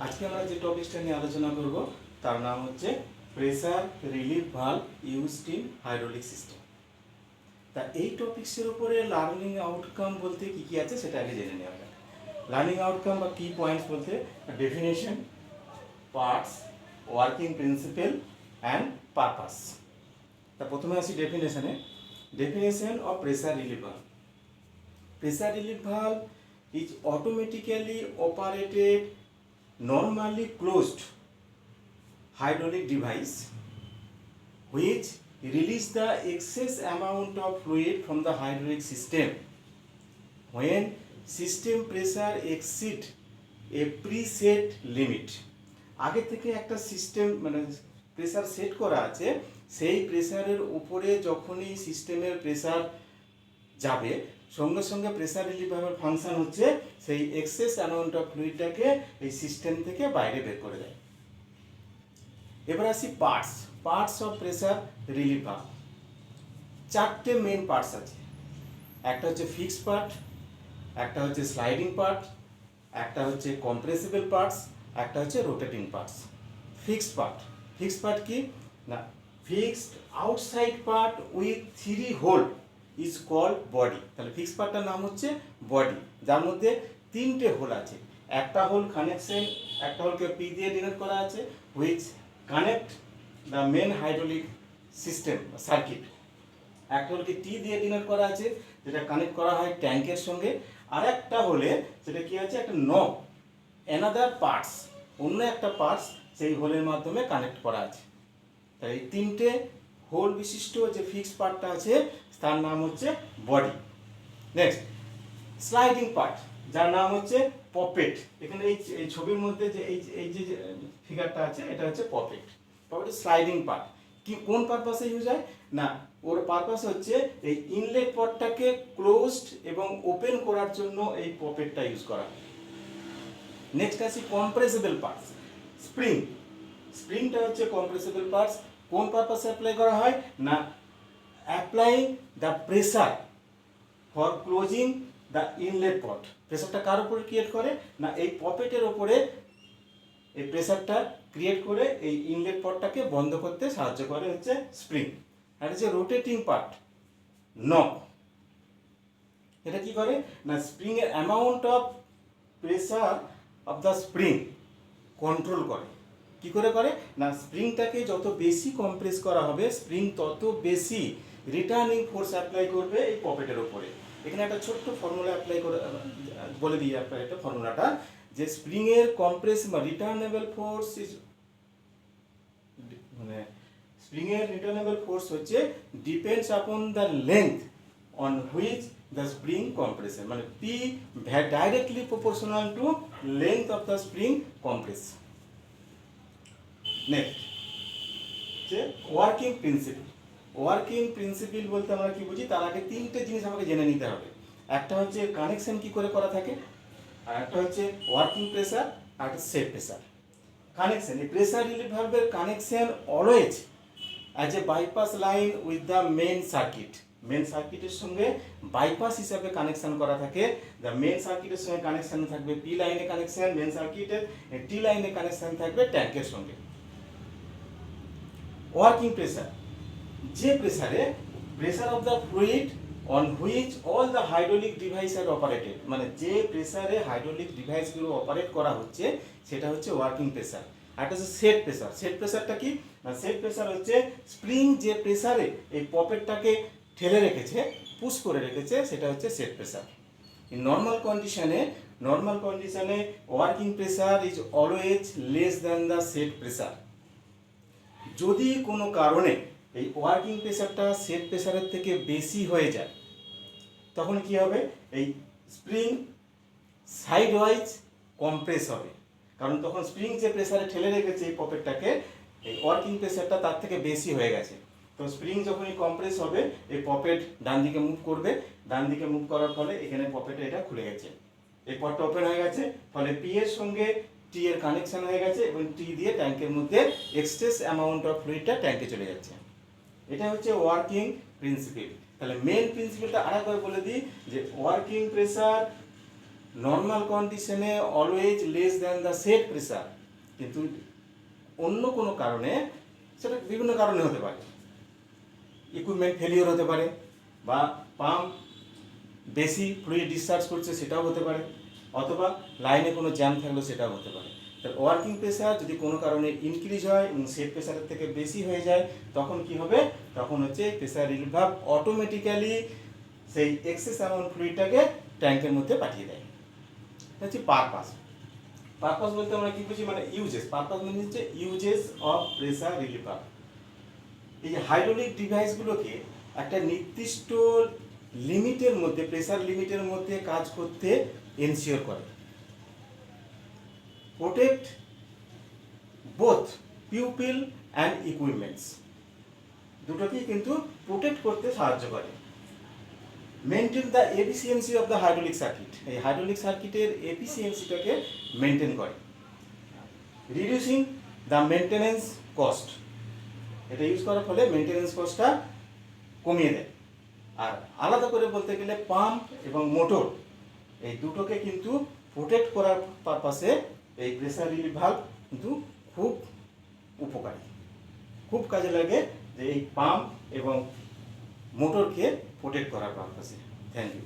আজকে আমরা যে টপিকটা নিয়ে আলোচনা করব তার নাম হচ্ছে pressure relief valve used in hydraulic system. তা এই টপিক্সের উপরে লার্নিং আউটকাম বলতে কি কি আছে সেটা আগে জেনে নেওয়া যাক। লার্নিং আউটকাম বা কি পয়েন্টস বলতে definition, parts, working principle and purpose. তা প্রথমে আসি ডেফিনেশনে। Definition of pressure relief valve. Pressure relief valve is automatically operated, normally closed hydraulic device which release the excess amount of fluid from the hydraulic system when system pressure exceed a preset limit. আগে থেকে একটা system মানে pressure set করা আছে, সেই প্রেসারের উপরে যখনই সিস্টেমের প্রেসার যাবে সঙ্গে সঙ্গে প্রেসার রিলিফ ভালভের ফাংশন হচ্ছে সেই এক্সেস অ্যামাউন্ট অফ ফ্লুইডটাকে এই সিস্টেম থেকে বাইরে বের করে দেয়। এবার আসি parts of pressure relief valve. চারটে মেন পার্টস আছে। একটা হচ্ছে ফিক্সড পার্ট, একটা হচ্ছে স্লাইডিং পার্ট, একটা হচ্ছে কম্প্রেসিবল পার্টস, একটা হচ্ছে রোটেটিং পার্টস। ফিক্সড পার্ট কি না, fixed outside part with 3 hole is called body. তাহলে ফিক্সড পার্টটার নাম হচ্ছে বডি, যার মধ্যে 3টে হোল আছে। একটা হোল কানেকশন, একটা হোলকে পি দিয়ে ডিনোট করা আছে, which connect the main hydraulic system circuit. একটা হোলকে টি দিয়ে ডিনোট করা আছে, যেটা কানেক্ট করা হয় ট্যাঙ্কের সঙ্গে। আর একটা হোলে সেটা কি আছে, একটা নব, অ্যানাদার পার্টস, অন্য একটা পার্টস সেই হোলের মাধ্যমে কানেক্ট করা আছে। তাই এই 3টে হোল বিশিষ্ট যে ফিক্সড পার্টটা আছে তার নাম হচ্ছে বডি। নেক্সট স্লাইডিং পার্ট, যার নাম হচ্ছে পপেট। এখানে এই ছবির মধ্যে যে এই যে ফিগারটা আছে এটা হচ্ছে পপেট স্লাইডিং পার্ট। কি কোন পারপাসে ইউজ হয় না, ওর পারপাস হচ্ছে এই ইনলেট পটটাকে ক্লোজড এবং ওপেন করার জন্য এই পপেটটা ইউজ করা হয়। নেক্সট আছে কম্প্রেসিবল পার্টস। স্প্রিংটা হচ্ছে কম্প্রেসিবল পার্টস। কোন পারপাসে অ্যাপ্লাই করা হয় না, applying the pressure for closing the inlet port. প্রেসারটা কার উপরে ক্রিয়েট করে না, এই পপেটের ওপরে এই প্রেসারটা ক্রিয়েট করে এই ইনলেট পটটাকে বন্ধ করতে সাহায্য করে হচ্ছে স্প্রিং। আর হচ্ছে রোটেটিং পার্ট, নব। এটা কি করে না, স্প্রিং এর amount of pressure of the spring control করে। কি করে করে না, স্প্রিংটাকে যত বেশি কম্প্রেস করা হবে স্প্রিং তত বেশি রিটার্নিং ফোর্স অ্যাপ্লাই করবে এই পপেটের উপরে। এখানে একটা ছোট্ট ফর্মুলা অ্যাপ্লাই করে বলে দিই আপনার একটা ফর্মুলাটা, যে স্প্রিং এর কম্প্রেস বা রিটার্নেবল ফোর্স ইজ মানে স্প্রিং এর রিটার্নেবল ফোর্স হচ্ছে depends upon the length on which the spring compresses, মানে P directly proportional to length of the spring compress. Next যে ওয়ার্কিং প্রিন্সিপাল বলতে আমরা কি বুঝি, তার আগে 3টে জিনিস আমাকে জেনে নিতে হবে। একটা হচ্ছে কানেকশন কি করে করা থাকে, আর একটা হচ্ছে ওয়ার্কিং প্রেসার, আর একটা সেট প্রেসার। কানেকশন, এই প্রেসার রিলিফ ভালভের connection always as a bypass line with the main সার্কিটের সঙ্গে বাইপাস হিসাবে কানেকশন করা থাকে। দ্য মেন সার্কিটের সঙ্গে কানেকশন থাকবে পি লাইনে কানেকশন, মেন সার্কিটের টি লাইনে কানেকশন থাকবে ট্যাঙ্কের সঙ্গে। ওয়ার্কিং প্রেসার, যে pressure of the fluid on which all the hydraulic device are operated, মানে যে প্রেসারে হাইড্রোলিক ডিভাইসগুলো অপারেট করা হচ্ছে সেটা হচ্ছে ওয়ার্কিং প্রেসার। আর একটা হচ্ছে সেট প্রেসারটা কি না, সেট প্রেসার হচ্ছে স্প্রিং যে প্রেসারে এই পপেটটাকে ঠেলে রেখেছে, পুশ করে রেখেছে, সেটা হচ্ছে সেট প্রেসার। ইন নর্মাল কন্ডিশনে working pressure is always less than the set pressure. যদি কোনো কারণে এই ওয়ার্কিং প্রেসারটা সেট প্রেসারের থেকে বেশি হয়ে যায় তখন কি হবে, এই স্প্রিং সাইড ওয়াইজ কম্প্রেস হবে, কারণ তখন স্প্রিং যে প্রেসারে ঠেলে রেখেছে এই পপেটটাকে, এই ওয়ার্কিং প্রেসারটা তার থেকে বেশি হয়ে গেছে। তো স্প্রিং যখনই কম্প্রেস হবে এই পপেট ডান দিকে মুভ করবে, ডান দিকে মুভ করার ফলে এখানে পপেটে এটা খুলে গেছে, এই পটটা ওপেন হয়ে গেছে, ফলে পি এর সঙ্গে টি এর কানেকশন হয়ে গেছে এবং টি দিয়ে ট্যাঙ্কের মধ্যে এক্সেস অ্যামাউন্ট অফ ফ্লুইডটা ট্যাঙ্কে চলে যাচ্ছে। এটা হচ্ছে ওয়ার্কিং প্রিন্সিপাল। তাহলে মেন প্রিন্সিপালটা আরেকবার বলে দিই, যে ওয়ার্কিং প্রেসার নর্মাল কন্ডিশনে always less than the set pressure, কিন্তু অন্য কোনো কারণে, সেটা বিভিন্ন কারণে হতে পারে, ইকুইপমেন্ট ফেলিওর হতে পারে, বা পাম্প বেশি ফ্লুইড ডিসচার্জ করছে সেটাও হতে পারে, অথবা লাইনে কোনো জ্যাম থাকলো সেটাও হতে পারে। তার ওয়ার্কিং প্রেসার যদি কোনো কারণে ইনক্রিজ হয় এবং সেট প্রেসারের থেকে বেশি হয়ে যায়, তখন কি হবে, তখন হচ্ছে প্রেসার রিলিফ ভালভ অটোমেটিক্যালি সেই এক্সেস অ্যামাউন্ট ফ্লুইডটাকে ট্যাঙ্কের মধ্যে পাঠিয়ে দেয়। হচ্ছে পারপাস। পারপাস বলতে আমরা কি বুঝি, মানে ইউজেস। পারপাস মানে হচ্ছে uses of pressure relief valve. এই যে হাইড্রোলিক ডিভাইসগুলোকে একটা নির্দিষ্ট লিমিটের মধ্যে, প্রেসার লিমিটের মধ্যে কাজ করতে এনশিওর করে, protect both pupil and equipments, দুটোকেই কিন্তু প্রোটেক্ট করতে সাহায্য করে। Maintain the efficiency of the hydraulic circuit, এই হাইড্রোলিক সার্কিটের এফিসিয়েন্সিটাকে মেনটেন করে। রিডিউসিং দ্য মেনটেনেন্স কস্ট, এটা ইউজ করার ফলে মেনটেনেন্স কস্টটা কমিয়ে দেয়। আর আলাদা করে বলতে গেলে পাম্প এবং মোটর, এই দুটোকে কিন্তু প্রোটেক্ট করার পারপাসে এই প্রেসার রিলিফ ভালভ কিন্তু খুব উপকারী, খুব কাজে লাগে যে এই পাম্প এবং মোটরকে প্রোটেক্ট করার পারপাসে। Thank you.